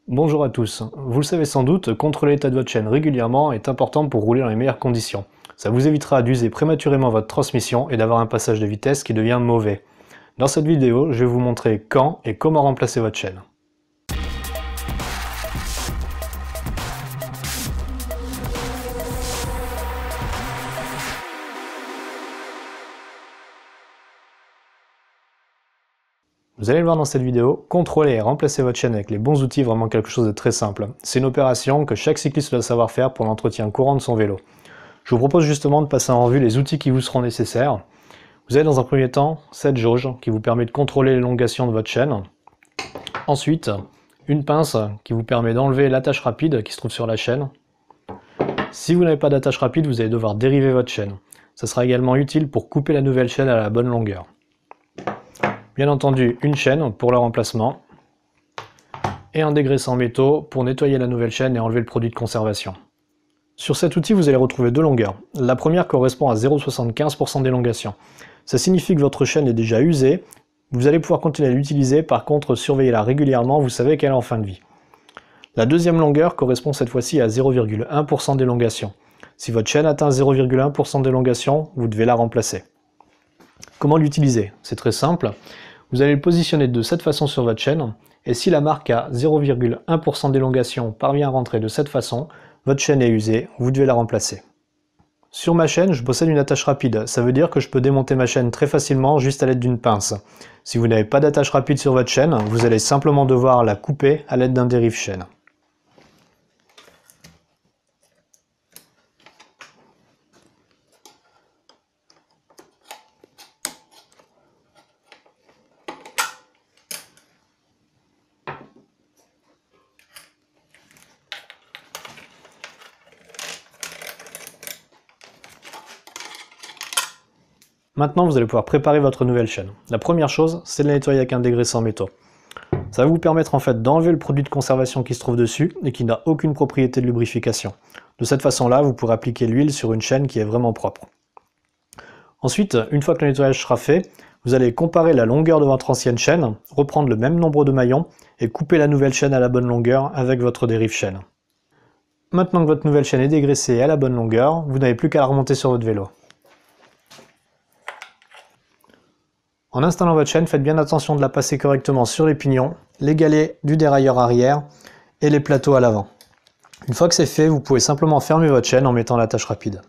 Bonjour à tous. Vous le savez sans doute, contrôler l'état de votre chaîne régulièrement est important pour rouler dans les meilleures conditions. Ça vous évitera d'user prématurément votre transmission et d'avoir un passage de vitesse qui devient mauvais. Dans cette vidéo, je vais vous montrer quand et comment remplacer votre chaîne. Vous allez le voir dans cette vidéo, contrôler et remplacer votre chaîne avec les bons outils est vraiment quelque chose de très simple. C'est une opération que chaque cycliste doit savoir faire pour l'entretien courant de son vélo. Je vous propose justement de passer en revue les outils qui vous seront nécessaires. Vous avez dans un premier temps cette jauge qui vous permet de contrôler l'élongation de votre chaîne. Ensuite, une pince qui vous permet d'enlever l'attache rapide qui se trouve sur la chaîne. Si vous n'avez pas d'attache rapide, vous allez devoir dériver votre chaîne. Ça sera également utile pour couper la nouvelle chaîne à la bonne longueur. Bien entendu, une chaîne pour le remplacement et un dégraissant métaux pour nettoyer la nouvelle chaîne et enlever le produit de conservation. Sur cet outil, vous allez retrouver deux longueurs. La première correspond à 0,75% d'élongation. Ça signifie que votre chaîne est déjà usée. Vous allez pouvoir continuer à l'utiliser, par contre, surveillez-la régulièrement, vous savez qu'elle est en fin de vie. La deuxième longueur correspond cette fois-ci à 0,1% d'élongation. Si votre chaîne atteint 0,1% d'élongation, vous devez la remplacer. Comment l'utiliser? C'est très simple. Vous allez le positionner de cette façon sur votre chaîne, et si la marque à 0,1% d'élongation parvient à rentrer de cette façon, votre chaîne est usée, vous devez la remplacer. Sur ma chaîne, je possède une attache rapide, ça veut dire que je peux démonter ma chaîne très facilement juste à l'aide d'une pince. Si vous n'avez pas d'attache rapide sur votre chaîne, vous allez simplement devoir la couper à l'aide d'un dérive-chaîne. Maintenant, vous allez pouvoir préparer votre nouvelle chaîne. La première chose, c'est de la nettoyer avec un dégraissant métaux. Ça va vous permettre en fait d'enlever le produit de conservation qui se trouve dessus et qui n'a aucune propriété de lubrification. De cette façon-là, vous pourrez appliquer l'huile sur une chaîne qui est vraiment propre. Ensuite, une fois que le nettoyage sera fait, vous allez comparer la longueur de votre ancienne chaîne, reprendre le même nombre de maillons et couper la nouvelle chaîne à la bonne longueur avec votre dérive-chaîne. Maintenant que votre nouvelle chaîne est dégraissée et à la bonne longueur, vous n'avez plus qu'à la remonter sur votre vélo. En installant votre chaîne, faites bien attention de la passer correctement sur les pignons, les galets du dérailleur arrière et les plateaux à l'avant. Une fois que c'est fait, vous pouvez simplement fermer votre chaîne en mettant l'attache rapide.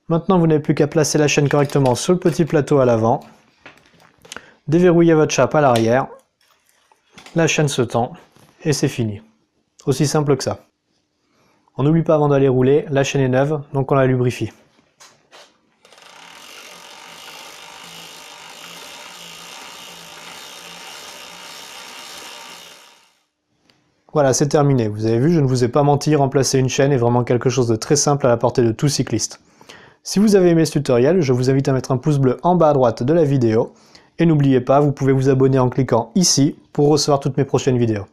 Maintenant, vous n'avez plus qu'à placer la chaîne correctement sur le petit plateau à l'avant, déverrouiller votre chape à l'arrière. La chaîne se tend et c'est fini. Aussi simple que ça. On n'oublie pas avant d'aller rouler, la chaîne est neuve, donc on la lubrifie. Voilà, c'est terminé. Vous avez vu, je ne vous ai pas menti, remplacer une chaîne est vraiment quelque chose de très simple à la portée de tout cycliste. Si vous avez aimé ce tutoriel, je vous invite à mettre un pouce bleu en bas à droite de la vidéo. Et n'oubliez pas, vous pouvez vous abonner en cliquant ici pour recevoir toutes mes prochaines vidéos.